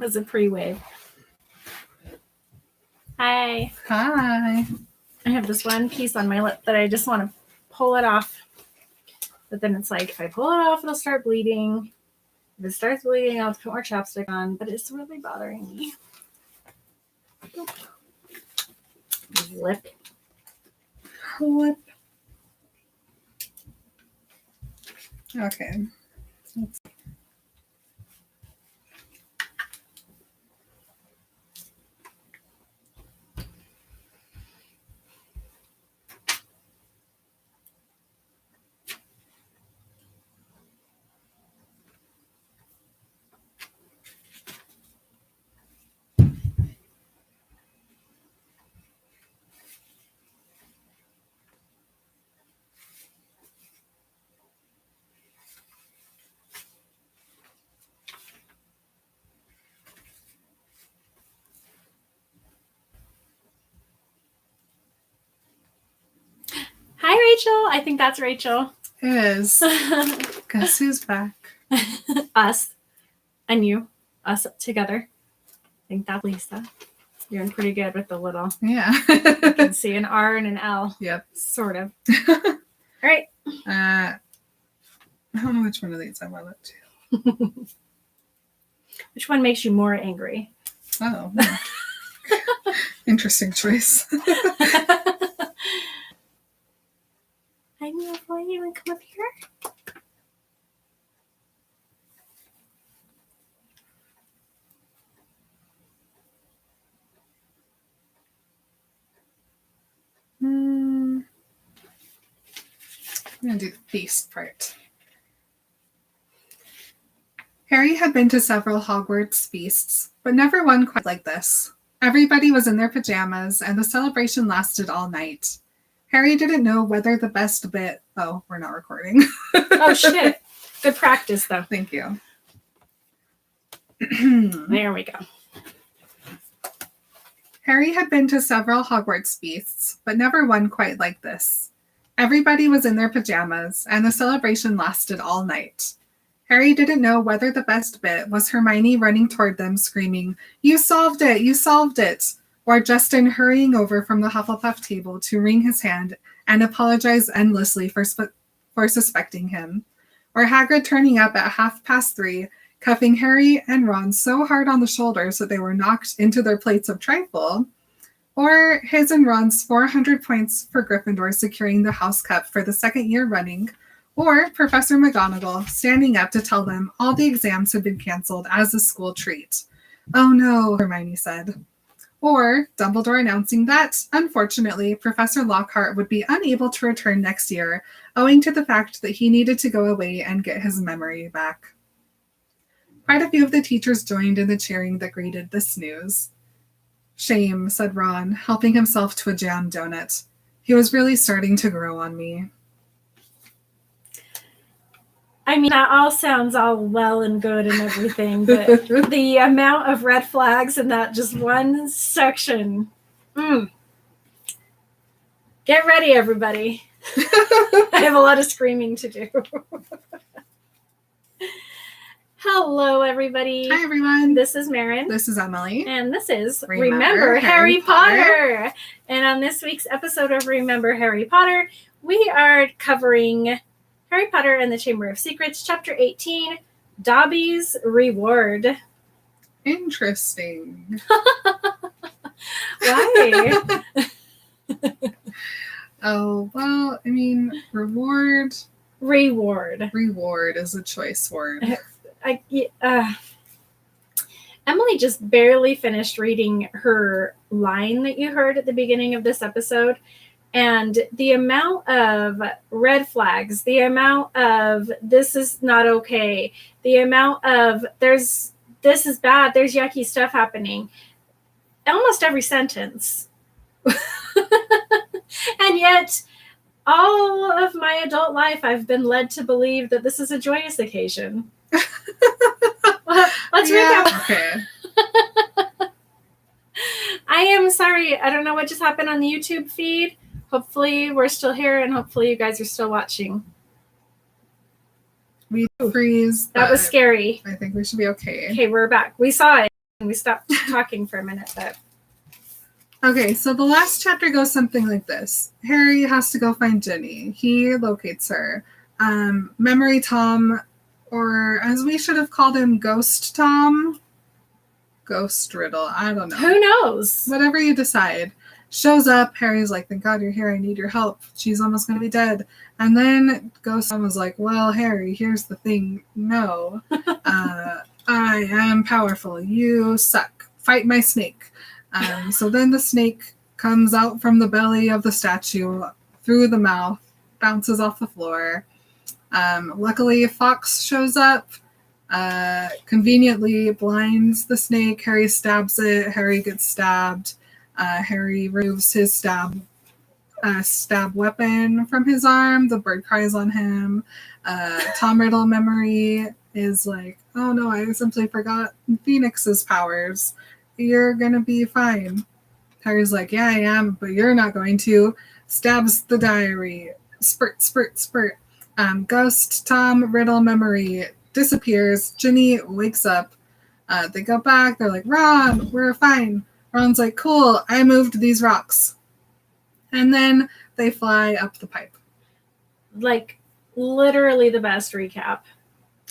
as a pre-wave. Hi. Hi. I have this one piece on my lip that I just want to pull it off. But then it's like, if I pull it off, it'll start bleeding. If it starts bleeding, I'll have to put more chapstick on. But it's really bothering me. Lip. Lip. Okay. Let's see. Hi, Rachel. I think that's Rachel. It is. Guess who's back? Us and you. Us together. I think that's Lisa. You're doing pretty good with the little. Yeah. You can see an R and an L. Yep. Sort of. All right. I don't know which one of these I want it to. Which one makes you more angry? Oh. Interesting choice. I know, boy, you want to come up here? I'm going to do the feast part. Harry had been to several Hogwarts feasts, but never one quite like this. Everybody was in their pajamas, and the celebration lasted all night. Harry didn't know whether the best bit... Oh, we're not recording. Oh, shit. Good practice, though. Thank you. There we go. Harry had been to several Hogwarts feasts, but never one quite like this. Everybody was in their pajamas, and the celebration lasted all night. Harry didn't know whether the best bit was Hermione running toward them screaming, "You solved it! You solved it!" or Justin hurrying over from the Hufflepuff table to wring his hand and apologize endlessly for suspecting him, or Hagrid turning up at 3:30, cuffing Harry and Ron so hard on the shoulders that they were knocked into their plates of trifle, or his and Ron's 400 points for Gryffindor securing the House Cup for the second year running, or Professor McGonagall standing up to tell them all the exams had been canceled as a school treat. "Oh no," Hermione said. Or Dumbledore announcing that, unfortunately, Professor Lockhart would be unable to return next year, owing to the fact that he needed to go away and get his memory back. Quite a few of the teachers joined in the cheering that greeted this news. "Shame," said Ron, helping himself to a jam donut. "He was really starting to grow on me." I mean, that all sounds all well and good and everything, but the amount of red flags in that just one section. Get ready, everybody. I have a lot of screaming to do. Hello, everybody. Hi, everyone. This is Marin. This is Emily. And this is Remember Harry Potter. And on this week's episode of Remember Harry Potter, we are covering Harry Potter and the Chamber of Secrets, Chapter 18, Dobby's Reward. Interesting. Why? Oh, well, I mean, reward is a choice word. Emily just barely finished reading her line that you heard at the beginning of this episode. And the amount of red flags, the amount of this is not okay, the amount of this is bad, there's yucky stuff happening. Almost every sentence. And yet, all of my adult life, I've been led to believe that this is a joyous occasion. Let's recap. Okay. I am sorry. I don't know what just happened on the YouTube feed. Hopefully we're still here and hopefully you guys are still watching. We freeze. That was scary. I think we should be okay. Okay, we're back. We saw it. We stopped talking for a minute, but Okay, so the last chapter goes something like this. Harry has to go find Ginny. He locates her. Memory Tom, or as we should have called him, Ghost Tom, Ghost Riddle, I don't know. who knows? Whatever you decide, shows up. Harry's like, thank God you're here. I need your help. She's almost going to be dead. And then Ghost Tom was like, well, Harry, here's the thing. No, I am powerful. You suck. Fight my snake. So then the snake comes out from the belly of the statue through the mouth, bounces off the floor. Luckily, Fox shows up, conveniently blinds the snake. Harry stabs it. Harry gets stabbed. Harry removes his stab weapon from his arm. The bird cries on him. Tom Riddle memory is like, oh no, I simply forgot Phoenix's powers. You're gonna be fine. Harry's like, yeah, I am, but you're not going to. Stabs the diary. Spurt, spurt, spurt. Ghost Tom Riddle memory disappears. Ginny wakes up. They go back. They're like, Ron, we're fine. Ron's like, cool, I moved these rocks. And then they fly up the pipe. Like, literally the best recap.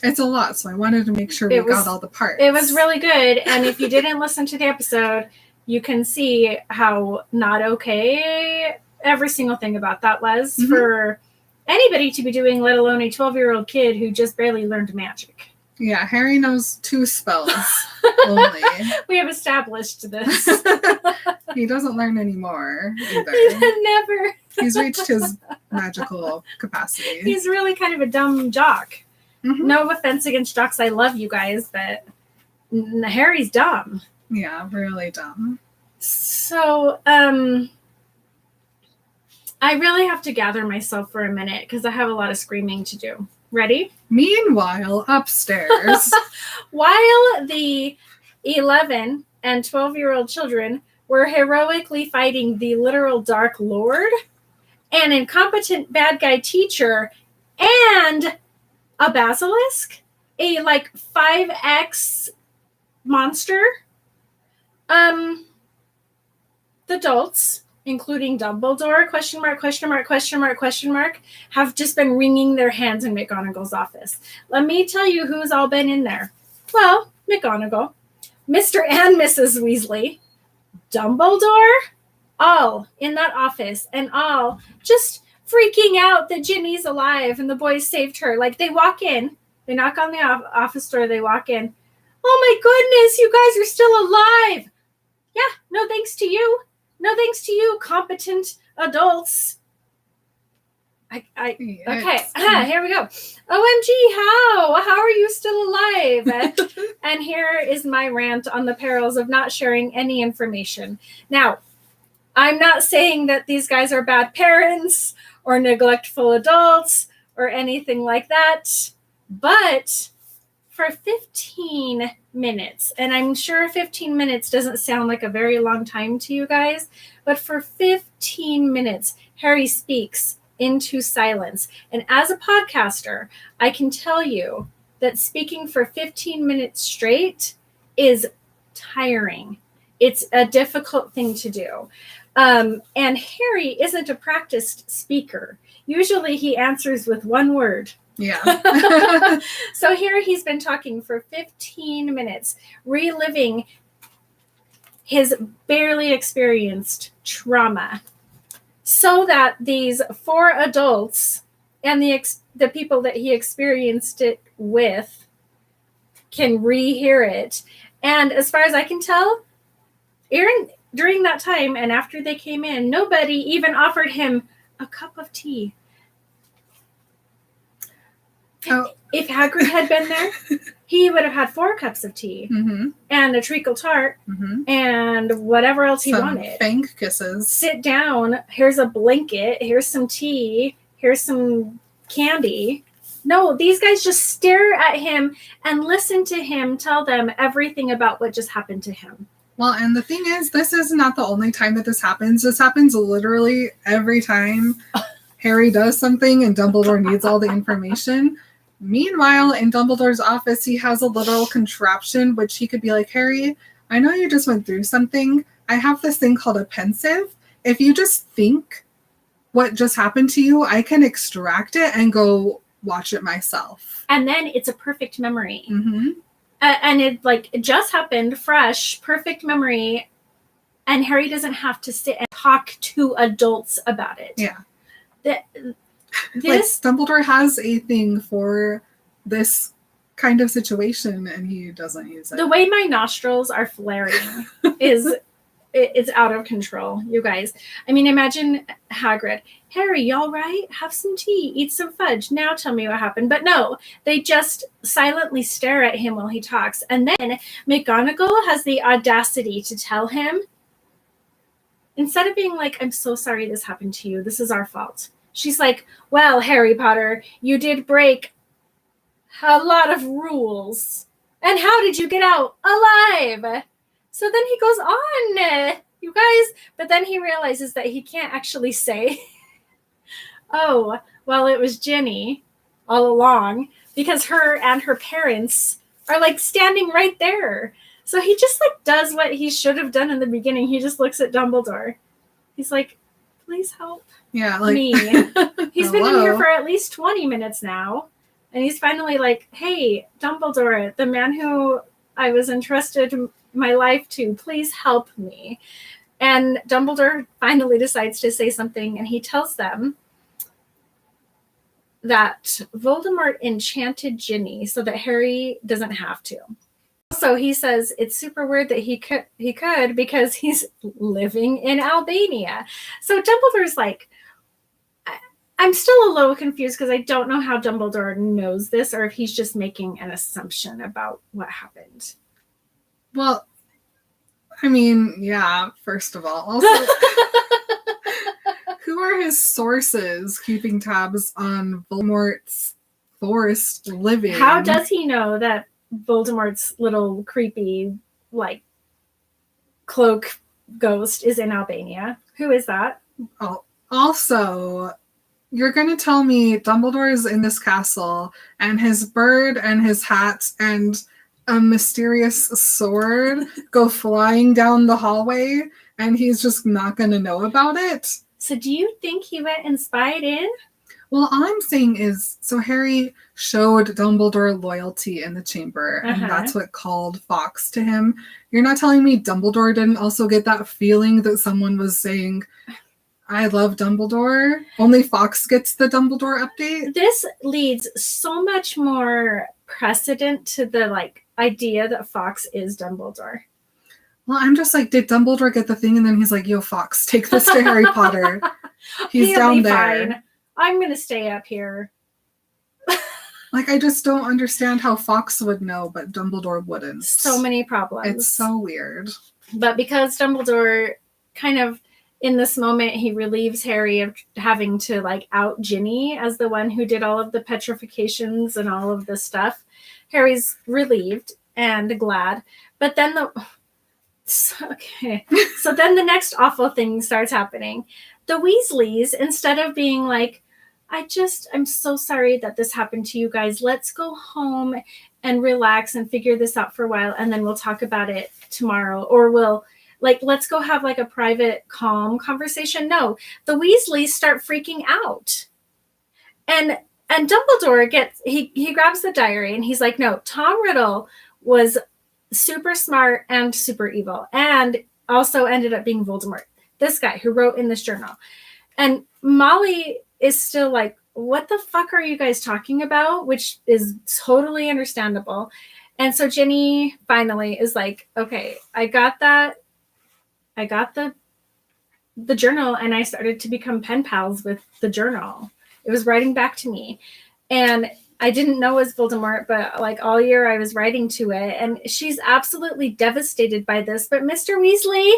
It's a lot, so I wanted to make sure we got all the parts. It was really good, and if you didn't listen to the episode, you can see how not okay every single thing about that was for anybody to be doing, let alone a 12-year-old kid who just barely learned magic. Yeah, Harry knows 2 spells only. We have established this. He doesn't learn anymore either. Never. He's reached his magical capacity. He's really kind of a dumb jock. Mm-hmm. No offense against jocks. I love you guys, but Harry's dumb. Yeah, really dumb. So, I really have to gather myself for a minute because I have a lot of screaming to do. Ready? Meanwhile, upstairs. While the 11 and 12-year-old children were heroically fighting the literal Dark Lord, an incompetent bad guy teacher, and a basilisk, a 5X monster, the adults, including Dumbledore, question mark, question mark, question mark, question mark, have just been wringing their hands in McGonagall's office. Let me tell you who's all been in there. Well, McGonagall, Mr. and Mrs. Weasley, Dumbledore, all in that office, and all just freaking out that Ginny's alive and the boys saved her. Like, they walk in, they knock on the office door, they walk in. Oh my goodness, you guys are still alive. Yeah, no thanks to you. No thanks to you, competent adults. Okay, here we go. OMG, how are you still alive? And here is my rant on the perils of not sharing any information. Now, I'm not saying that these guys are bad parents or neglectful adults or anything like that, but for 15 minutes, and I'm sure 15 minutes doesn't sound like a very long time to you guys, but for 15 minutes, Harry speaks into silence. And as a podcaster, I can tell you that speaking for 15 minutes straight is tiring. It's a difficult thing to do. And Harry isn't a practiced speaker. Usually he answers with one word. Yeah. So here he's been talking for 15 minutes, reliving his barely experienced trauma so that these 4 adults and the people that he experienced it with can rehear it. And as far as I can tell, during that time and after they came in, nobody even offered him a cup of tea. Oh. If Hagrid had been there, he would have had 4 cups of tea and a treacle tart and whatever else he wanted. Fang kisses. Sit down. Here's a blanket. Here's some tea. Here's some candy. No, these guys just stare at him and listen to him tell them everything about what just happened to him. Well, and the thing is, this is not the only time that this happens. This happens literally every time Harry does something and Dumbledore needs all the information. Meanwhile, in Dumbledore's office, he has a little contraption which he could be like, Harry, I know you just went through something. I have this thing called a pensive. If you just think what just happened to you, I can extract it and go watch it myself. And then it's a perfect memory. Mm-hmm. And it just happened, fresh, perfect memory. And Harry doesn't have to sit and talk to adults about it. Yeah. This Dumbledore has a thing for this kind of situation, and he doesn't use it. The way my nostrils are flaring it's out of control, you guys. I mean, imagine Hagrid. Harry, you all right? Have some tea, eat some fudge. Now tell me what happened. But no, they just silently stare at him while he talks. And then McGonagall has the audacity to tell him, instead of being like, I'm so sorry this happened to you, this is our fault. She's like, well, Harry Potter, you did break a lot of rules. And how did you get out alive? So then he goes on, you guys. But then he realizes that he can't actually say, oh, well, it was Ginny all along, because her and her parents are like standing right there. So he just like does what he should have done in the beginning. He just looks at Dumbledore. He's like, please help me. He's been in here for at least 20 minutes now. And he's finally like, hey, Dumbledore, the man who I was entrusted my life to, please help me. And Dumbledore finally decides to say something, and he tells them that Voldemort enchanted Ginny so that Harry doesn't have to. So he says it's super weird that he could because he's living in Albania. So Dumbledore's like, I'm still a little confused because I don't know how Dumbledore knows this, or if he's just making an assumption about what happened. Well, I mean, yeah, first of all. Also, who are his sources keeping tabs on Voldemort's forest living? How does he know that Voldemort's little creepy, like, cloak ghost is in Albania? Who is that? Oh, also, you're going to tell me Dumbledore is in this castle, and his bird and his hat and a mysterious sword go flying down the hallway, and he's just not going to know about it? So do you think he went and spied in? Well, all I'm saying is, so Harry showed Dumbledore loyalty in the chamber, and that's what called Fawkes to him. You're not telling me Dumbledore didn't also get that feeling that someone was saying, I love Dumbledore? Only Fawkes gets the Dumbledore update? This leads so much more precedent to the, like, idea that Fawkes is Dumbledore. Well, I'm just like, did Dumbledore get the thing? And then he's like, yo, Fawkes, take this to Harry Potter. He'll down there. Fine. I'm going to stay up here. Like, I just don't understand how Fawkes would know, but Dumbledore wouldn't. So many problems. It's so weird. But because Dumbledore kind of, in this moment, he relieves Harry of having to, like, out Ginny as the one who did all of the petrifications and all of this stuff. Harry's relieved and glad. But then so then the next awful thing starts happening. The Weasleys, instead of being like, I'm so sorry that this happened to you guys. Let's go home and relax and figure this out for a while, and then we'll talk about it tomorrow. Or let's go have like a private, calm conversation. No, the Weasleys start freaking out. And Dumbledore he grabs the diary and he's like, no, Tom Riddle was super smart and super evil, and also ended up being Voldemort. This guy who wrote in this journal. And Molly is still like, what the fuck are you guys talking about? Which is totally understandable. And so Ginny finally is like, okay, I got that. I got the journal, and I started to become pen pals with the journal. It was writing back to me. And I didn't know it was Voldemort, but like all year I was writing to it. And she's absolutely devastated by this. But Mr. Weasley,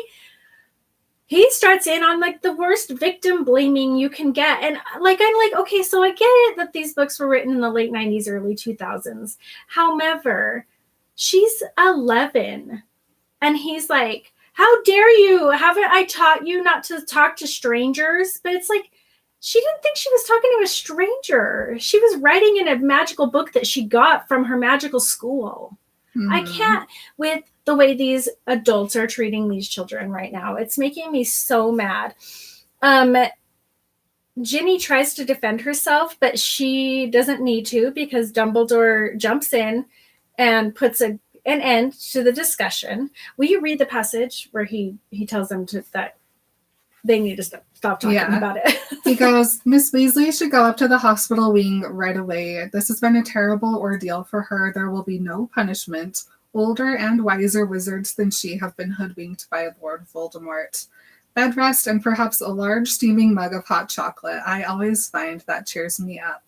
he starts in on like the worst victim blaming you can get. And like, I'm like, okay, so I get it that these books were written in the late 90s, early 2000s. However, she's 11. And he's like, how dare you? Haven't I taught you not to talk to strangers? But it's like, she didn't think she was talking to a stranger. She was writing in a magical book that she got from her magical school. I can't, with the way these adults are treating these children right now. It's making me so mad. Ginny tries to defend herself, but she doesn't need to because Dumbledore jumps in and puts an end to the discussion. Will you read the passage where he tells them that they need to stop talking about it? He goes, Miss Weasley should go up to the hospital wing right away. This has been a terrible ordeal for her. There will be no punishment. Older and wiser wizards than she have been hoodwinked by Lord Voldemort. Bed rest and perhaps a large steaming mug of hot chocolate. I always find that cheers me up.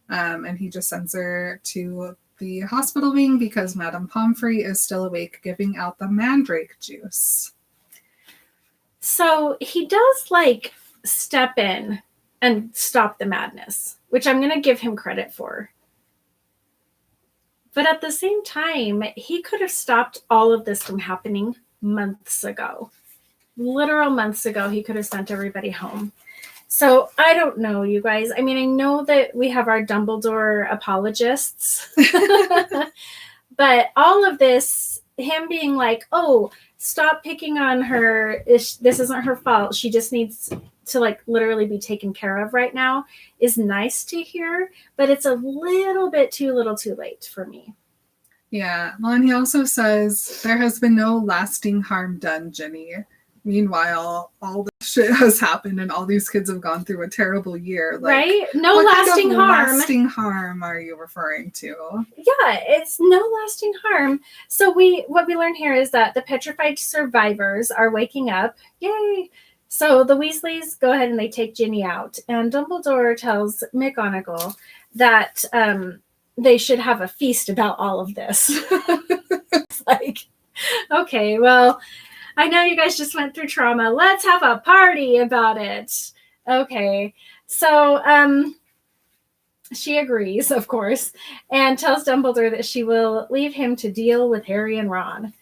And he just sends her to the hospital wing because Madame Pomfrey is still awake giving out the mandrake juice. So he does like step in and stop the madness, which I'm going to give him credit for. But at the same time, he could have stopped all of this from happening months ago. Literal months ago, he could have sent everybody home. So I don't know, you guys. I mean, I know that we have our Dumbledore apologists, but all of this, him being like, oh, stop picking on her. This isn't her fault. She just needs to like literally be taken care of right now is nice to hear, but it's a little bit too little too late for me. Yeah. Well, and he also says there has been no lasting harm done, Ginny. Meanwhile, all this shit has happened and all these kids have gone through a terrible year. Like, right? No lasting harm. Lasting harm are you referring to? Yeah, it's no lasting harm. So what we learn here is that the petrified survivors are waking up. Yay! So the Weasleys go ahead and they take Ginny out. And Dumbledore tells McGonagall that they should have a feast about all of this. It's like, okay, well, I know you guys just went through trauma. Let's have a party about it. Okay. So she agrees, of course, and tells Dumbledore that she will leave him to deal with Harry and Ron.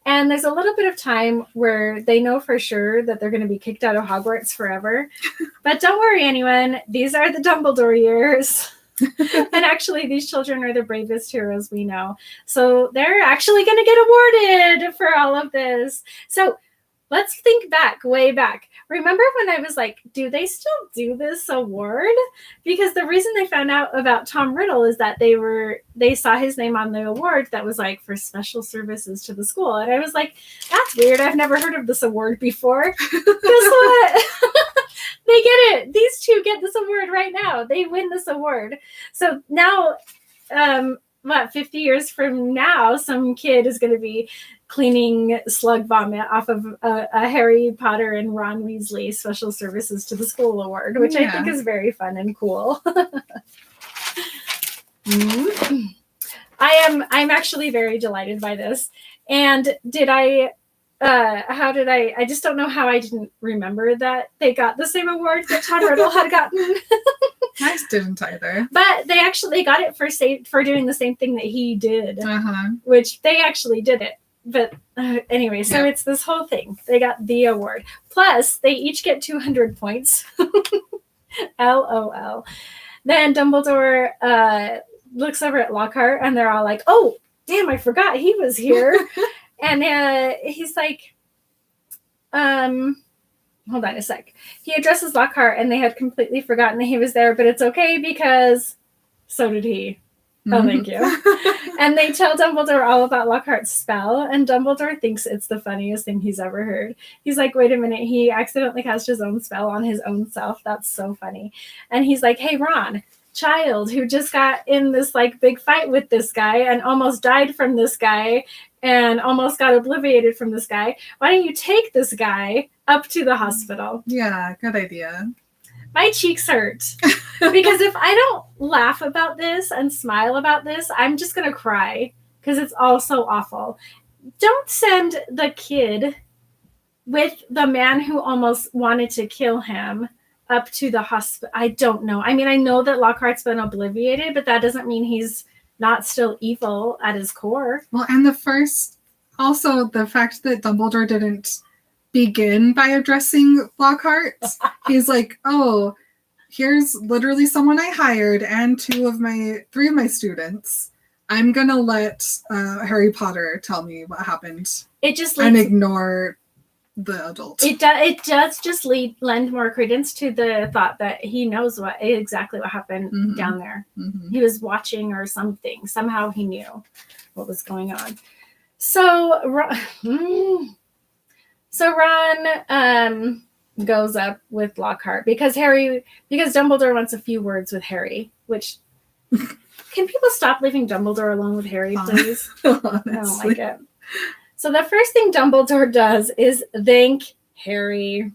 And there's a little bit of time where they know for sure that they're going to be kicked out of Hogwarts forever. But don't worry, anyone. These are the Dumbledore years. And actually, these children are the bravest heroes we know. So they're actually going to get awarded for all of this. So let's think back, way back. Remember when I was like, do they still do this award? Because the reason they found out about Tom Riddle is that they saw his name on the award that was like for special services to the school. And I was like, that's weird. I've never heard of this award before. Guess what? They get it. These two get this award right now. They win this award. So now, 50 years from now, some kid is going to be cleaning slug vomit off of a Harry Potter and Ron Weasley Special Services to the School award, which I think is very fun and cool. I'm actually very delighted by this. And I just don't know how I didn't remember that they got the same award that Tom Riddle had gotten. I didn't either. But they got it for doing the same thing that he did, which they actually did it. But anyway, so it's this whole thing. They got the award. Plus, they each get 200 points. LOL. Then Dumbledore looks over at Lockhart, and they're all like, oh, damn, I forgot he was here. And he's like, hold on a sec. He addresses Lockhart, and they had completely forgotten that he was there, but it's okay because so did he. Oh, thank you. And they tell Dumbledore all about Lockhart's spell, and Dumbledore thinks it's the funniest thing he's ever heard. He's like, wait a minute, he accidentally cast his own spell on his own self. That's so funny. And he's like, hey, Ron, child who just got in this like big fight with this guy and almost died from this guy and almost got obliterated from this guy. Why don't you take this guy up to the hospital? Yeah, good idea. My cheeks hurt because if I don't laugh about this and smile about this, I'm just going to cry because it's all so awful. Don't send the kid with the man who almost wanted to kill him up to the hospital. I don't know. I mean, I know that Lockhart's been obliterated, but that doesn't mean he's not still evil at his core. Well, and the fact that Dumbledore didn't begin by addressing Lockhart. He's like, oh, here's literally someone I hired and three of my students. I'm gonna let Harry Potter tell me what happened. It just and ignore the adult. It does just lend more credence to the thought that he knows exactly what happened down there. He was watching or something. Somehow he knew what was going on. So Ron goes up with Lockhart because Dumbledore wants a few words with Harry, which can people stop leaving Dumbledore alone with Harry, please? Honestly. Oh my God. So the first thing Dumbledore does is thank Harry.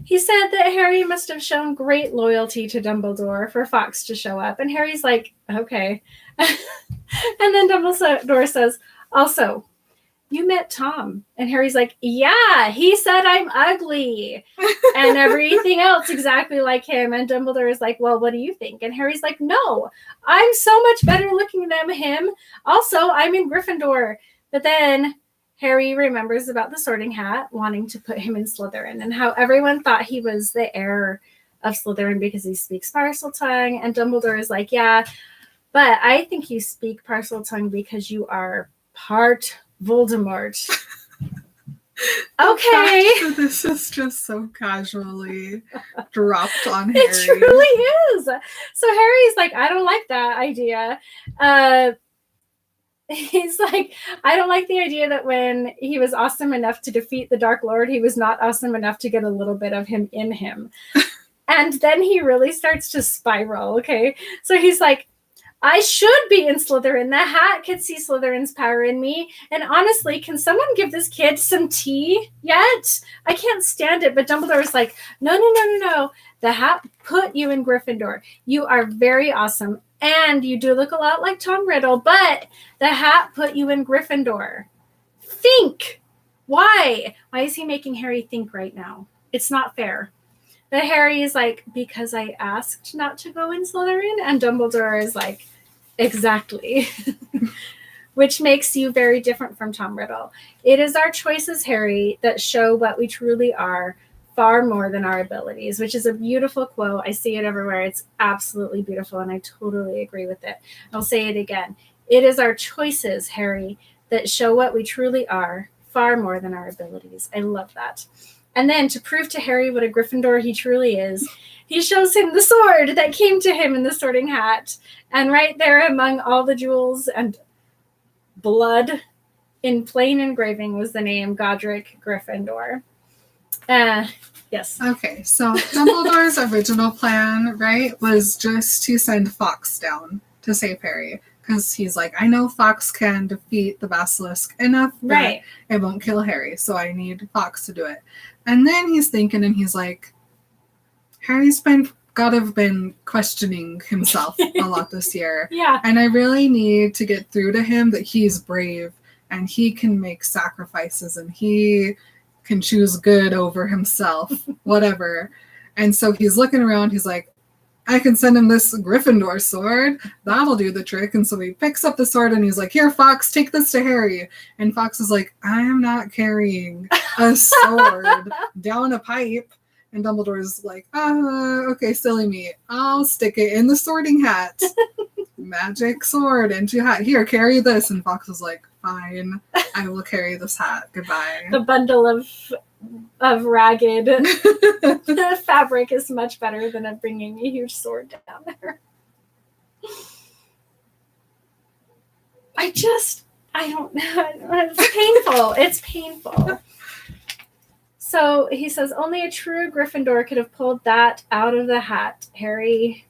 He said that Harry must have shown great loyalty to Dumbledore for Fawkes to show up. And Harry's like, okay. And then Dumbledore says, also, you met Tom. And Harry's like, yeah, he said I'm ugly. And everything else exactly like him. And Dumbledore is like, well, what do you think? And Harry's like, no, I'm so much better looking than him. Also, I'm in Gryffindor. But then Harry remembers about the Sorting Hat wanting to put him in Slytherin and how everyone thought he was the heir of Slytherin because he speaks Parseltongue. And Dumbledore is like, yeah, but I think you speak Parseltongue because you are part Voldemort. Okay. This is just so casually dropped on Harry. It truly is. So Harry's like, I don't like that idea. He's like, I don't like the idea that when he was awesome enough to defeat the Dark Lord, he was not awesome enough to get a little bit of him in him. And then he really starts to spiral, okay? So he's like, I should be in Slytherin. The hat could see Slytherin's power in me. And honestly, can someone give this kid some tea yet? I can't stand it. But Dumbledore's like, no. The hat put you in Gryffindor. You are very awesome. And you do look a lot like Tom Riddle, but the hat put you in Gryffindor. Think. Why? Why is he making Harry think right now? It's not fair. But Harry is like, because I asked not to go in Slytherin? And Dumbledore is like, exactly. Which makes you very different from Tom Riddle. It is our choices, Harry, that show what we truly are, far more than our abilities, which is a beautiful quote. I see it everywhere. It's absolutely beautiful, and I totally agree with it. I'll say it again. It is our choices, Harry, that show what we truly are, far more than our abilities. I love that. And then to prove to Harry what a Gryffindor he truly is, he shows him the sword that came to him in the Sorting Hat. And right there among all the jewels and blood in plain engraving was the name Godric Gryffindor. Yes. Okay, so Dumbledore's original plan, right, was just to send Fawkes down to save Harry. Because he's like, I know Fawkes can defeat the basilisk enough that it won't kill Harry, so I need Fawkes to do it. And then he's thinking, and he's like, Harry's gotta have been questioning himself a lot this year. Yeah. And I really need to get through to him that he's brave, and he can make sacrifices, and he can choose good over himself, whatever. And so he's looking around, he's like, I can send him this Gryffindor sword. That'll do the trick. And so he picks up the sword and he's like, here, Fawkes, take this to Harry. And Fawkes is like, I am not carrying a sword down a pipe. And Dumbledore's like, okay, silly me. I'll stick it in the Sorting Hat. Magic sword into hat. Here, carry this. And Fawkes is like, fine, I will carry this hat. Goodbye. The bundle of ragged fabric is much better than bringing a huge sword down there. I don't know. It's painful. It's painful. So he says, only a true Gryffindor could have pulled that out of the hat, Harry.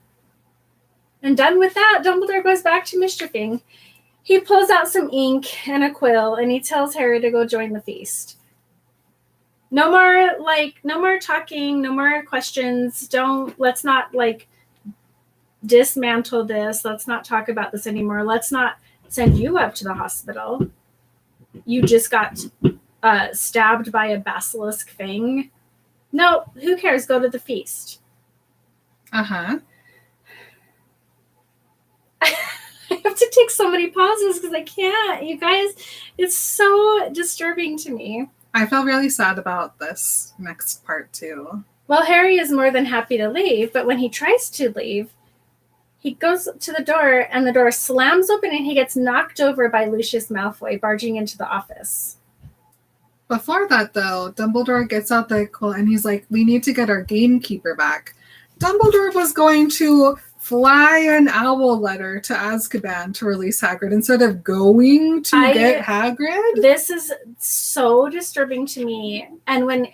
And done with that, Dumbledore goes back to mischiefing. He pulls out some ink and a quill, and he tells Harry to go join the feast. No more talking, no more questions. Let's not dismantle this. Let's not talk about this anymore. Let's not send you up to the hospital. You just got stabbed by a basilisk thing. No, who cares? Go to the feast. Uh-huh. I have to take so many pauses because I can't. You guys, it's so disturbing to me. I feel really sad about this next part, too. Well, Harry is more than happy to leave, but when he tries to leave, he goes to the door, and the door slams open, and he gets knocked over by Lucius Malfoy barging into the office. Before that, though, Dumbledore gets out the quote, and he's like, we need to get our gamekeeper back. Dumbledore was going to fly an owl letter to Azkaban to release Hagrid instead of going to get Hagrid? This is so disturbing to me. And when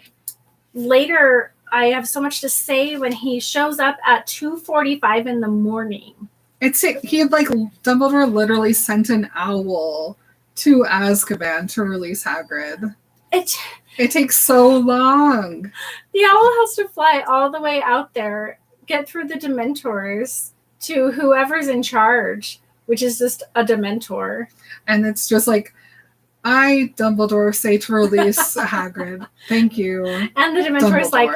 later, I have so much to say when he shows up at 2:45 in the morning. He had Dumbledore literally sent an owl to Azkaban to release Hagrid. It takes so long. The owl has to fly all the way out there, get through the Dementors to whoever's in charge, which is just a Dementor. And it's just like, I, Dumbledore, say to release Hagrid. Thank you. And the Dementor's like,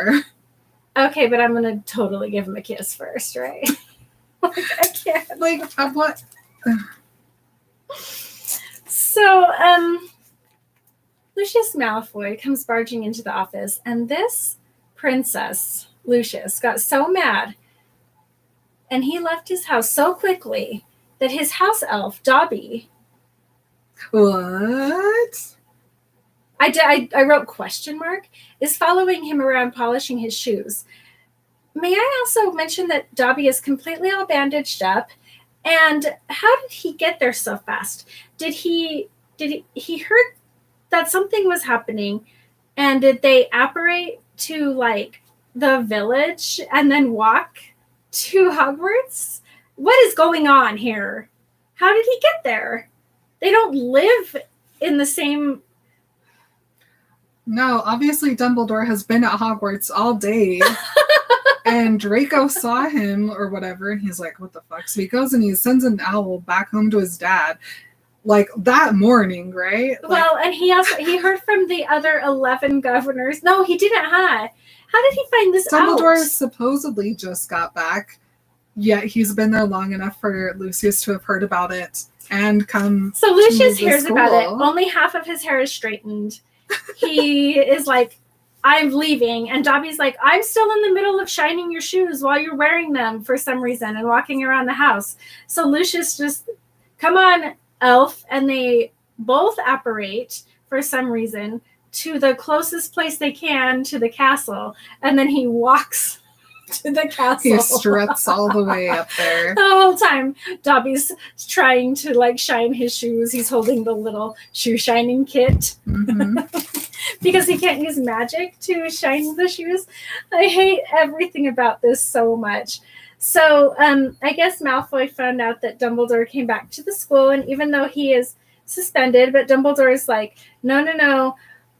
okay, but I'm going to totally give him a kiss first, right? I can't. What? So, Lucius Malfoy comes barging into the office, and this princess, Lucius, got so mad, and he left his house so quickly that his house elf, Dobby... What? I wrote question mark, is following him around polishing his shoes. May I also mention that Dobby is completely all bandaged up, and how did he get there so fast? Did he heard that something was happening, and did they apparate to the village and then walk to Hogwarts? What is going on here? How did he get there? They don't live in the same... No, obviously Dumbledore has been at Hogwarts all day. And Draco saw him or whatever, and he's like, what the fuck? So he goes and he sends an owl back home to his dad. That morning, right? Well, and he heard from the other 11 governors. No, he didn't, huh? How did he find this out? Dumbledore supposedly just got back, yet he's been there long enough for Lucius to have heard about it and come. So Lucius hears about it. Only half of his hair is straightened. He is like, I'm leaving. And Dobby's like, I'm still in the middle of shining your shoes while you're wearing them for some reason and walking around the house. So Lucius just, come on, elf. And they both apparate for some reason to the closest place they can to the castle. And then he walks to the castle. He struts all the way up there. The whole time Dobby's trying to shine his shoes. He's holding the little shoe shining kit. Mm-hmm. Because he can't use magic to shine the shoes. I hate everything about this so much. So I guess Malfoy found out that Dumbledore came back to the school, and even though he is suspended, but Dumbledore is like, no.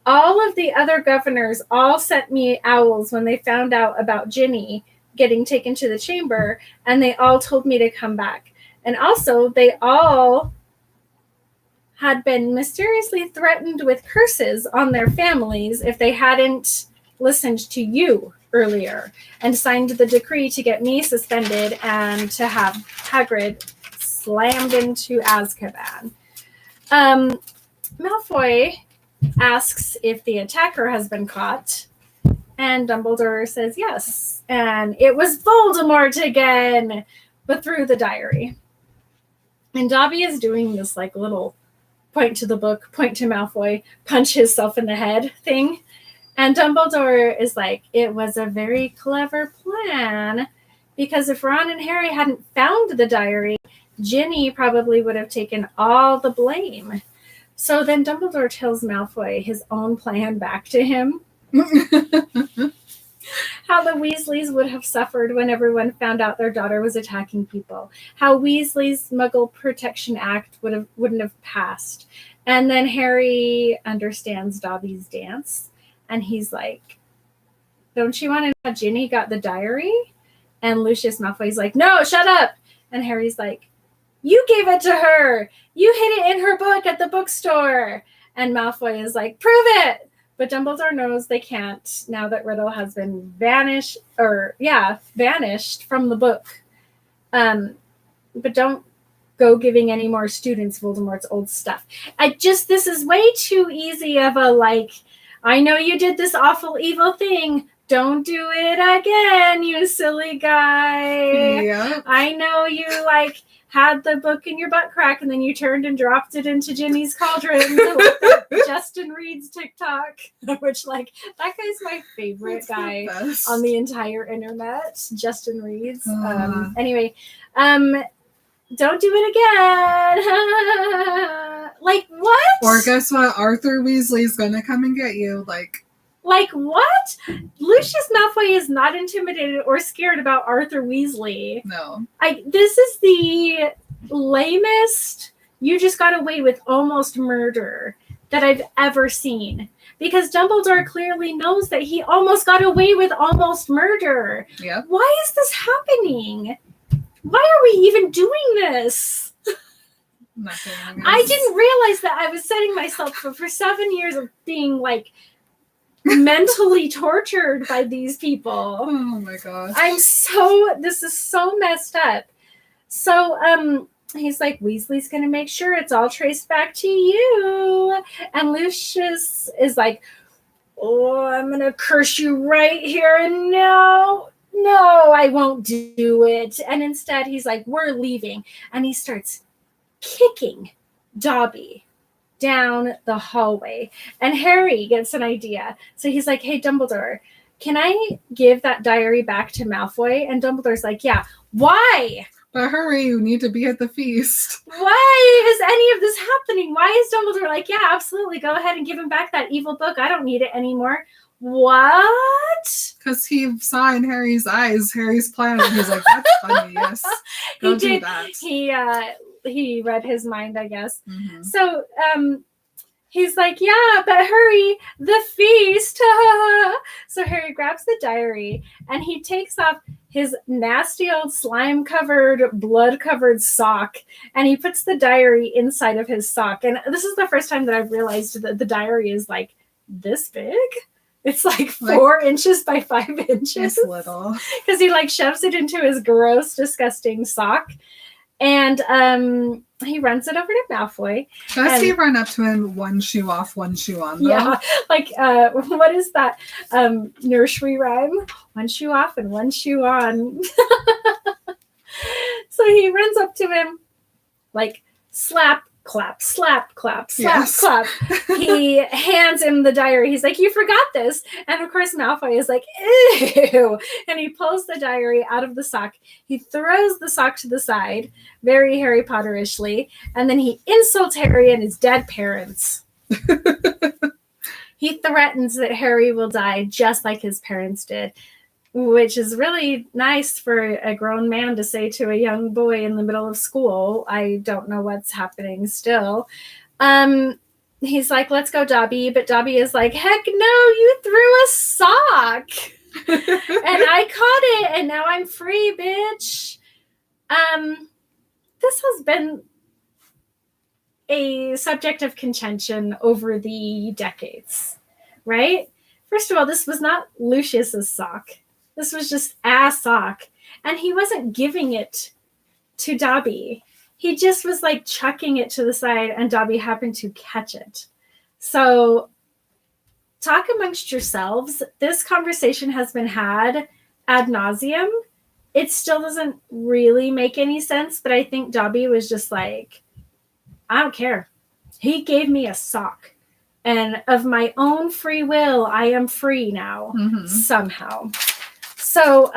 All of the other governors all sent me owls when they found out about Ginny getting taken to the chamber, and they all told me to come back. And also, they all had been mysteriously threatened with curses on their families if they hadn't listened to you earlier and signed the decree to get me suspended and to have Hagrid slammed into Azkaban. Malfoy asks if the attacker has been caught, and Dumbledore says yes. And it was Voldemort again, but through the diary. And Dobby is doing this little point to the book, point to Malfoy, punch himself in the head thing. And Dumbledore is like, it was a very clever plan, because if Ron and Harry hadn't found the diary, Ginny probably would have taken all the blame. So then Dumbledore tells Malfoy his own plan back to him. How the Weasleys would have suffered when everyone found out their daughter was attacking people. How Weasley's Muggle Protection Act wouldn't have passed. And then Harry understands Dobby's dance. And he's like, don't you want to know how Ginny got the diary? And Lucius Malfoy's like, no, shut up. And Harry's like, you gave it to her. You hid it in her book at the bookstore. And Malfoy is like, prove it. But Dumbledore knows they can't now that Riddle has been vanished from the book. But don't go giving any more students Voldemort's old stuff. This is way too easy of a I know you did this awful evil thing, Don't do it again, you silly guy. Yep. I know you like had the book in your butt crack and then you turned and dropped it into Jimmy's cauldron. Like Justin Reed's TikTok, which like that guy's my favorite That's guy the best. on the entire internet. Justin Reed's. Ah. Anyway, don't do it again. Like what? Or guess what? Arthur Weasley's gonna come and get you. Like what? Lucius Malfoy is not intimidated or scared about Arthur Weasley. no. This is the lamest you just got away with almost murder that I've ever seen. Because Dumbledore clearly knows that he almost got away with almost murder. Yep. Why is this happening? Why are we even doing this? Nothing. I didn't realize that I was setting myself for 7 years of being like mentally tortured by these people. Oh my gosh. This is so messed up. So, he's like, Weasley's gonna make sure it's all traced back to you. And Lucius is like, oh, I'm gonna curse you right here and now. No, I won't do it. And instead he's like, we're leaving. And he starts kicking Dobby down the hallway. And Harry gets an idea. So he's like, hey, Dumbledore, can I give that diary back to Malfoy? And Dumbledore's like, yeah. Why? But hurry, you need to be at the feast. Why is any of this happening? Why is Dumbledore like, yeah, absolutely, go ahead and give him back that evil book. I don't need it anymore. What? Because he saw in Harry's eyes Harry's plan, and he's like, that's funny, yes. Go do that. He read his mind, I guess. Mm-hmm. So he's like, yeah, but hurry, the feast. So Harry grabs the diary and he takes off his nasty old slime-covered, blood-covered sock, and he puts the diary inside of his sock. And this is the first time that I've realized that the diary is like this big. It's like 4 inches by 5 inches. It's little. Because he like shoves it into his gross, disgusting sock. And he runs it over to Malfoy. Does he run up to him, one shoe off, one shoe on, though? Yeah, like, what is that nursery rhyme? One shoe off and one shoe on. So he runs up to him, like, slap, clap, slap, clap, slap, Yes. clap. He hands him the diary. He's like, you forgot this. And of course, Malfoy is like, ew. And he pulls the diary out of the sock. He throws the sock to the side, very Harry Potter-ishly. And then he insults Harry and his dead parents. He threatens that Harry will die just like his parents did, which is really nice for a grown man to say to a young boy in the middle of school. I don't know what's happening still. He's like, let's go, Dobby. But Dobby is like, heck no, you threw a sock. And I caught it, and now I'm free, bitch. This has been a subject of contention over the decades, right? First of all, this was not Lucius's sock. This was just a sock. And he wasn't giving it to Dobby. He just was like chucking it to the side, and Dobby happened to catch it. So talk amongst yourselves. This conversation has been had ad nauseum. It still doesn't really make any sense, but I think Dobby was just like, I don't care. He gave me a sock. And of my own free will, I am free now, somehow. So,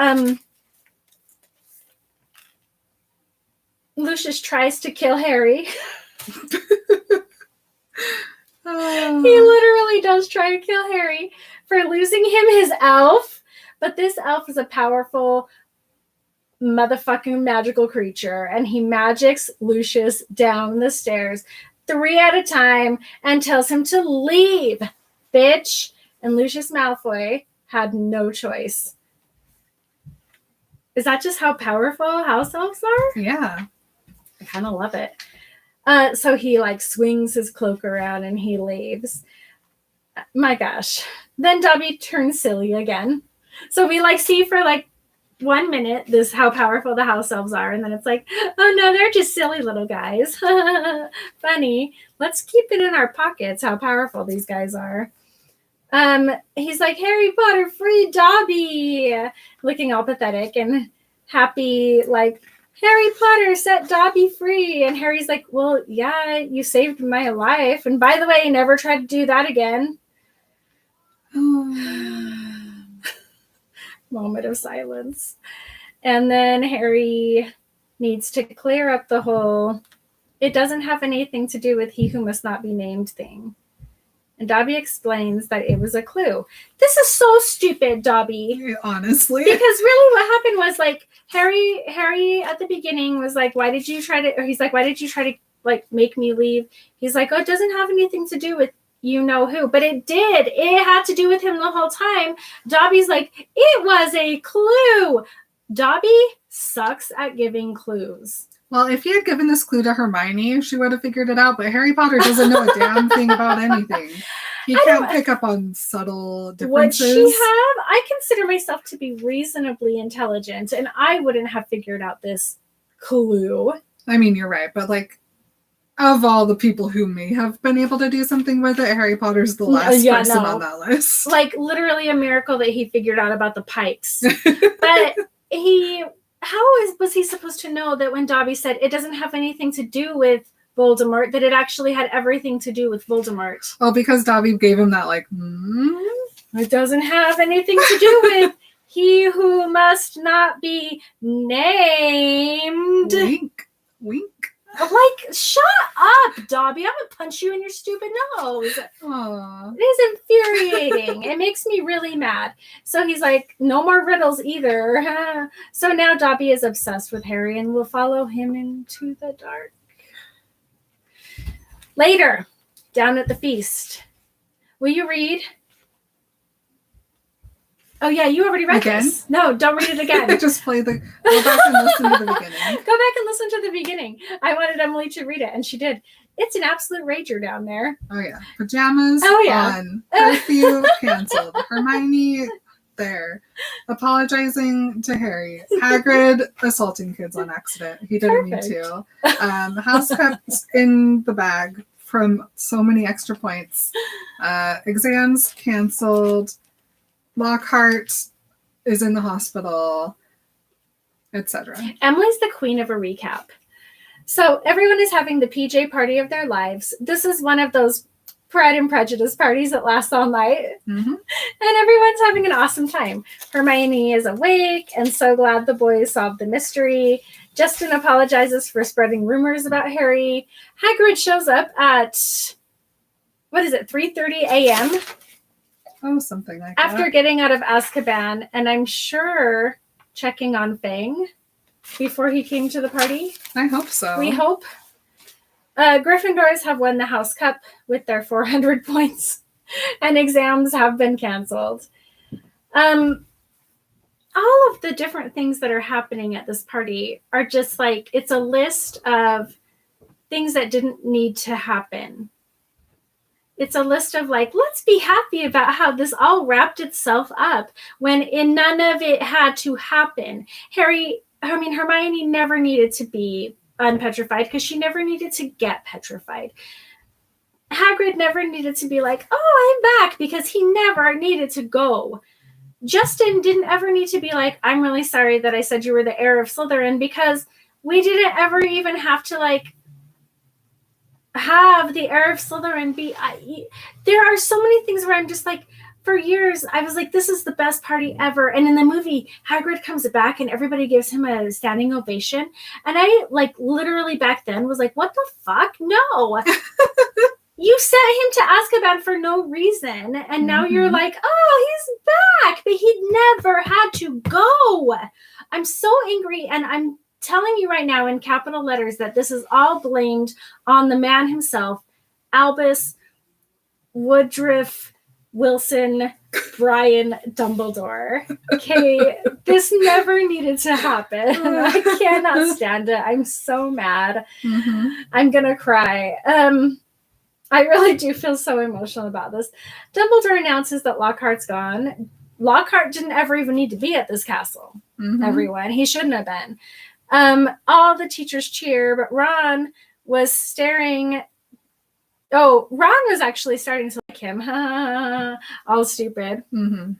Lucius tries to kill Harry. He literally does try to kill Harry for losing him his elf. But this elf is a powerful motherfucking magical creature. And he magics Lucius down the stairs 3 at a time and tells him to leave, bitch. And Lucius Malfoy had no choice. Is that just how powerful house elves are? Yeah. I kind of love it. So he like swings his cloak around and he leaves. My gosh. Then Dobby turns silly again. So we like see for like 1 minute this how powerful the house elves are, and then it's like, oh no, they're just silly little guys. Funny. Let's keep it in our pockets how powerful these guys are. He's like, Harry Potter, free Dobby, looking all pathetic and happy, like, Harry Potter set Dobby free. And Harry's like, well, yeah, you saved my life. And by the way, never try to do that again. Moment of silence. And then Harry needs to clear up the whole, it doesn't have anything to do with he who must not be named thing. And Dobby explains that it was a clue. This is so stupid, Dobby. Honestly. Because really what happened was, like, Harry at the beginning was like, why did you try to like make me leave? He's like, oh, it doesn't have anything to do with you know who. But it did. It had to do with him the whole time. Dobby's like, it was a clue. Dobby sucks at giving clues. Well, if he had given this clue to Hermione, she would have figured it out. But Harry Potter doesn't know a damn thing about anything. He can't pick up on subtle differences. Would she have? I consider myself to be reasonably intelligent, and I wouldn't have figured out this clue. I mean, you're right. But, like, of all the people who may have been able to do something with it, Harry Potter's the last person on that list. Like, literally a miracle that he figured out about the Pikes. But was he supposed to know that when Dobby said it doesn't have anything to do with Voldemort, that it actually had everything to do with Voldemort? Oh, because Dobby gave him that, like, It doesn't have anything to do with he who must not be named. Wink. Wink. Like, shut up, Dobby. I'm gonna punch you in your stupid nose. Aww. It is infuriating. It makes me really mad. So he's like, no more riddles either. So now Dobby is obsessed with Harry and will follow him into the dark. Later, down at the feast. Will you read? Oh, yeah, you already read again? This. No, don't read it again. Just play the... Go back and listen to the beginning. Go back and listen to the beginning. I wanted Emily to read it, and she did. It's an absolute rager down there. Oh, yeah. Pajamas on. Curfew canceled. Hermione there. Apologizing to Harry. Hagrid assaulting kids on accident. He didn't mean to. House kept in the bag from so many extra points. Exams canceled. Lockhart is in the hospital, etc. Emily's the queen of a recap. So everyone is having the PJ party of their lives. This is one of those Pride and Prejudice parties that last all night. Mm-hmm. And everyone's having an awesome time. Hermione is awake and so glad the boys solved the mystery. Justin apologizes for spreading rumors about Harry. Hagrid shows up at, 3:30 a.m.? Oh, something like After that. getting out of Azkaban, and I'm sure checking on Fang before he came to the party. I hope so. We hope. Gryffindors have won the House Cup with their 400 points, and exams have been canceled. All of the different things that are happening at this party are just like, it's a list of things that didn't need to happen. It's a list of like, let's be happy about how this all wrapped itself up when none of it had to happen. Hermione never needed to be unpetrified because she never needed to get petrified. Hagrid never needed to be like, oh, I'm back, because he never needed to go. Justin didn't ever need to be like, I'm really sorry that I said you were the heir of Slytherin, because we didn't ever even have to like have the heir of Slytherin be. There are so many things where I'm just like, for years I was like, this is the best party ever, and in the movie Hagrid comes back and everybody gives him a standing ovation, and I like literally back then was like, what the fuck? No. You sent him to Azkaban for no reason, and now you're like, oh, he's back, but he never had to go. I'm so angry, and I'm telling you right now in capital letters that this is all blamed on the man himself, Albus Woodruff Wilson Brian Dumbledore. Okay, this never needed to happen. I cannot stand it. I'm so mad. I'm gonna cry. I really do feel so emotional about this. Dumbledore announces that Lockhart's gone. Lockhart didn't ever even need to be at this castle, everyone. He shouldn't have been. All the teachers cheer, but Ron was staring Oh, Ron was actually starting to like him. All stupid. Mm-hmm.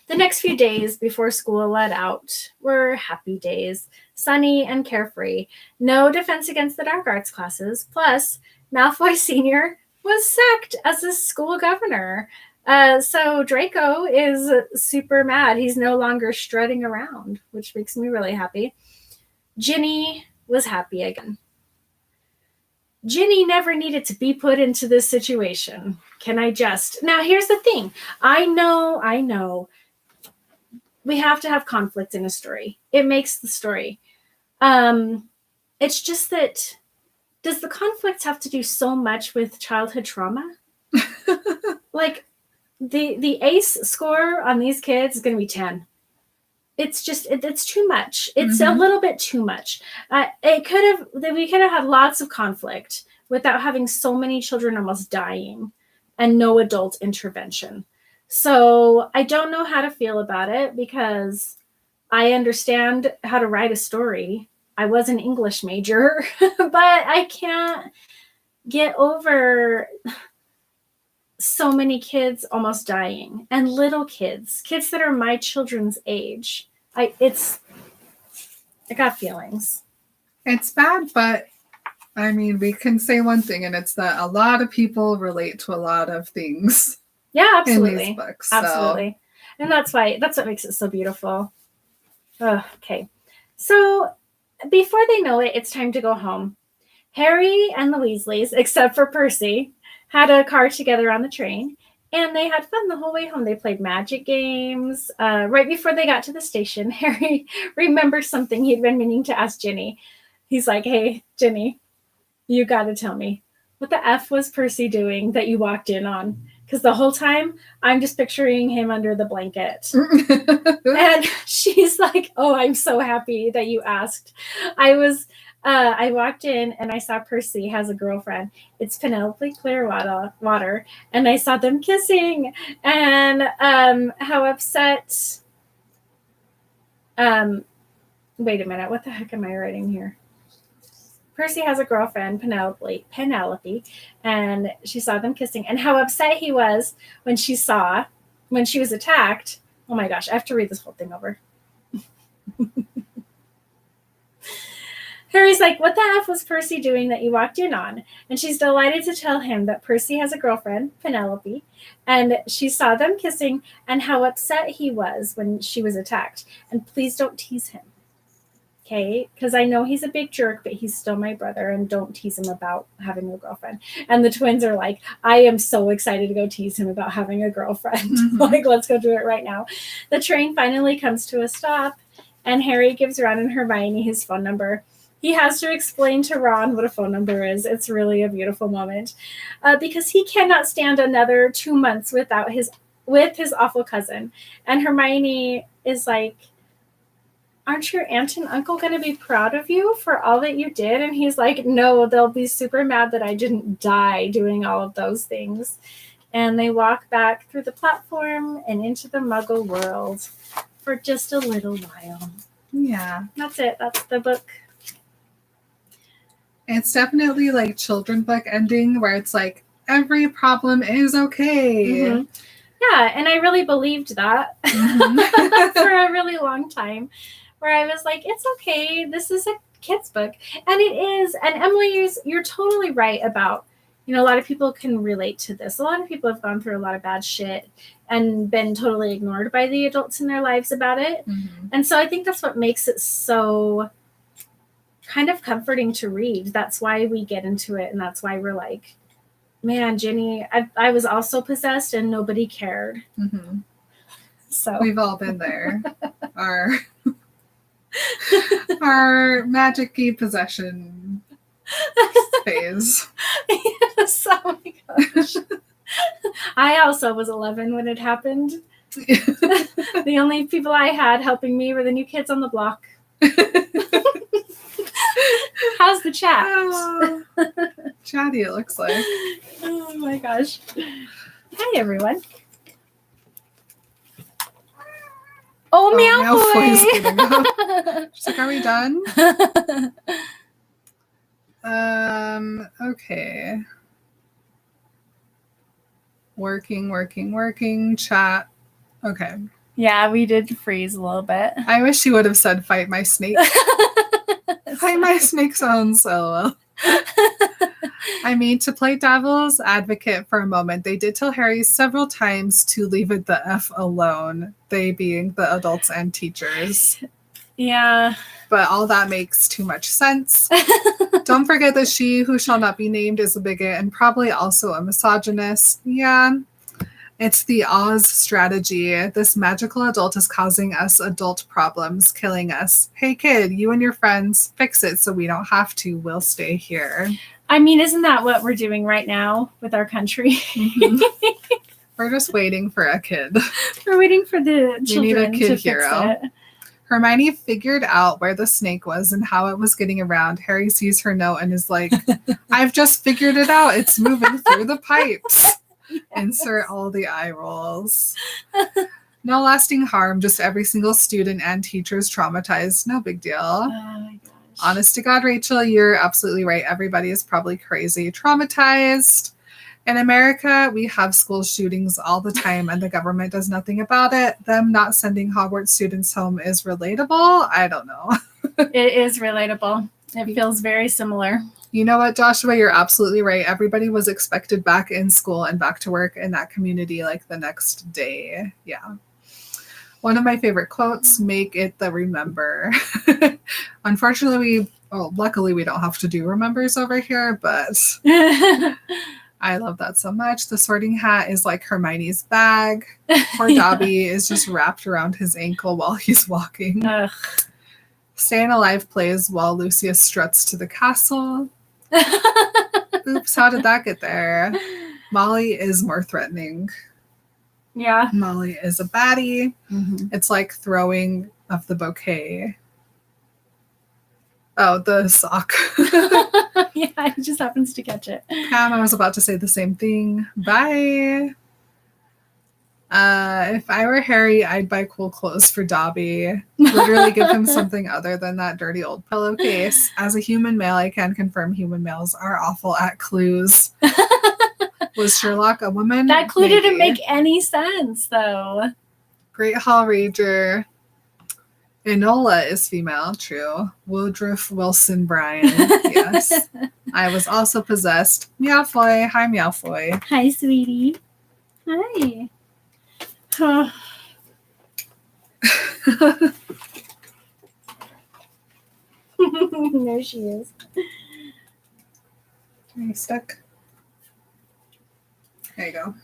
The next few days before school let out were happy days, sunny and carefree. No Defense Against the Dark Arts classes. Plus, Malfoy Sr. was sacked as the school governor. So Draco is super mad. He's no longer strutting around, which makes me really happy. Ginny was happy again. Ginny never needed to be put into this situation. Can I just... Now, here's the thing. I know. We have to have conflict in a story. It makes the story. It's just that, does the conflict have to do so much with childhood trauma? Like, the ACE score on these kids is going to be 10. It's just, it's too much. It's a little bit too much. We could have had lots of conflict without having so many children almost dying and no adult intervention. So I don't know how to feel about it because I understand how to write a story. I was an English major, but I can't get over so many kids almost dying, and little kids that are my children's age. I got feelings. It's bad, but I mean, we can say one thing, and it's that a lot of people relate to a lot of things. Yeah, absolutely. In these books, absolutely. And that's what makes it so beautiful. Okay. So before they know it, it's time to go home. Harry and the Weasleys, except for Percy, had a car together on the train, and they had fun the whole way home. They played magic games. Right before they got to the station, Harry remembered something he'd been meaning to ask Ginny. He's like, "Hey, Ginny, you got to tell me, what the F was Percy doing that you walked in on? Because the whole time, I'm just picturing him under the blanket." And she's like, "Oh, I'm so happy that you asked. I walked in and I saw Percy has a girlfriend. It's Penelope Clearwater, and I saw them kissing, and how upset. Wait a minute, what the heck am I writing here? Percy has a girlfriend, Penelope, and she saw them kissing, and how upset he was when she was attacked. Oh my gosh, I have to read this whole thing over. Harry's like, "What the F was Percy doing that you walked in on?" And she's delighted to tell him that Percy has a girlfriend, Penelope, and she saw them kissing, and how upset he was when she was attacked. And please don't tease him. Okay? Because I know he's a big jerk, but he's still my brother, and don't tease him about having a girlfriend. And the twins are like, "I am so excited to go tease him about having a girlfriend." Like, let's go do it right now. The train finally comes to a stop, and Harry gives Ron and Hermione his phone number. He has to explain to Ron what a phone number is. It's really a beautiful moment because he cannot stand another 2 months with his awful cousin. And Hermione is like, "Aren't your aunt and uncle going to be proud of you for all that you did?" And he's like, "No, they'll be super mad that I didn't die doing all of those things." And they walk back through the platform and into the Muggle world for just a little while. Yeah. That's it. That's the book. It's definitely like children book ending where it's like, every problem is okay. Mm-hmm. Yeah, and I really believed that for a really long time, where I was like, it's okay, this is a kid's book. And it is. And Emily, you're totally right about, a lot of people can relate to this. A lot of people have gone through a lot of bad shit and been totally ignored by the adults in their lives about it. Mm-hmm. And so I think that's what makes it so kind of comforting to read. That's why we get into it, and that's why we're like, man, Ginny, I was also possessed and nobody cared. Mm-hmm. So we've all been there. our magic-y possession phase. Yes, oh my gosh. I also was 11 when it happened. The only people I had helping me were the new kids on the block. How's the chat? Chatty, it looks like. Oh my gosh. Hi, everyone. Malfoy's getting up. She's like, "Are we done?" Okay. Working, chat. Okay. Yeah, we did freeze a little bit. I wish you would have said fight my snake. Fight my snake sounds so well. I mean, to play devil's advocate for a moment, they did tell Harry several times to leave it the F alone, they being the adults and teachers. Yeah. But all that makes too much sense. Don't forget that she who shall not be named is a bigot and probably also a misogynist. Yeah. It's the Oz strategy. This magical adult is causing us adult problems, killing us. Hey kid, you and your friends, fix it so we don't have to. We'll stay here. I mean, isn't that what we're doing right now with our country? Mm-hmm. We're just waiting for a kid. We're waiting for the children We need a kid to hero. fix it. Hermione figured out where the snake was and how it was getting around. Harry sees her note and is like, I've just figured it out. It's moving through the pipes. Yes. Insert all the eye rolls. No lasting harm, just every single student and teacher is traumatized. No big deal. Oh my gosh. Honest to God, Rachel, you're absolutely right. Everybody is probably crazy, traumatized. In America, we have school shootings all the time and the government does nothing about it. Them not sending Hogwarts students home is relatable. I don't know. It is relatable. It feels very similar. You know what, Joshua? You're absolutely right. Everybody was expected back in school and back to work in that community like the next day. Yeah. One of my favorite quotes, make it the remember. Unfortunately, luckily we don't have to do remembers over here, but I love that so much. The Sorting Hat is like Hermione's bag. Poor Dobby is just wrapped around his ankle while he's walking. Ugh. Staying Alive plays while Lucius struts to the castle. Oops, how did that get there? Molly is more threatening. Yeah. Molly is a baddie. Mm-hmm. It's like throwing of the bouquet. Oh, the sock. Yeah, he just happens to catch it. Pam, I was about to say the same thing. Bye. If I were Harry, I'd buy cool clothes for Dobby. Literally give him something other than that dirty old pillowcase. As a human male, I can confirm human males are awful at clues. Was Sherlock a woman? That clue Maybe. didn't make any sense, though. Great Hall Rager. Enola is female, true. Woodruff Wilson Bryan, yes. I was also possessed. Meowfoy. Hi, Meowfoy. Hi, sweetie. Hi. Oh. There she is. Are you stuck? There you go.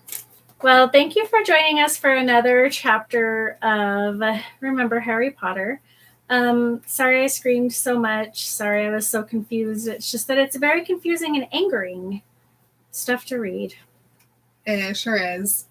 Well, thank you for joining us for another chapter of Remember Harry Potter. Sorry I screamed so much. Sorry I was so confused. It's just that it's very confusing and angering stuff to read. It sure is.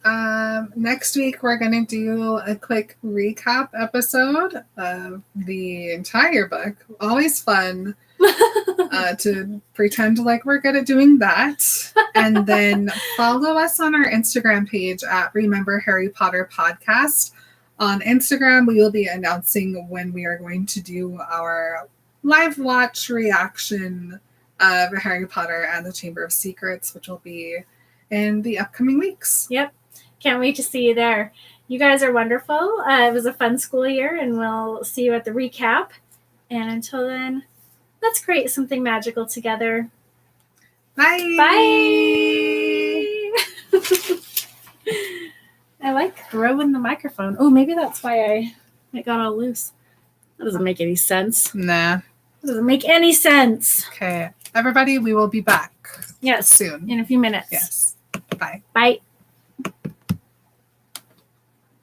Next week, we're going to do a quick recap episode of the entire book. Always fun to pretend like we're good at doing that. And then follow us on our Instagram page at Remember Harry Potter Podcast. On Instagram, we will be announcing when we are going to do our live watch reaction of Harry Potter and the Chamber of Secrets, which will be in the upcoming weeks. Yep. Can't wait to see you there. You guys are wonderful. It was a fun school year, and we'll see you at the recap. And until then, let's create something magical together. Bye. Bye. I like throwing the microphone. Oh, maybe that's why it got all loose. That doesn't make any sense. Nah. That doesn't make any sense. Okay. Everybody, we will be back. Yes. Soon. In a few minutes. Yes. Bye. Bye.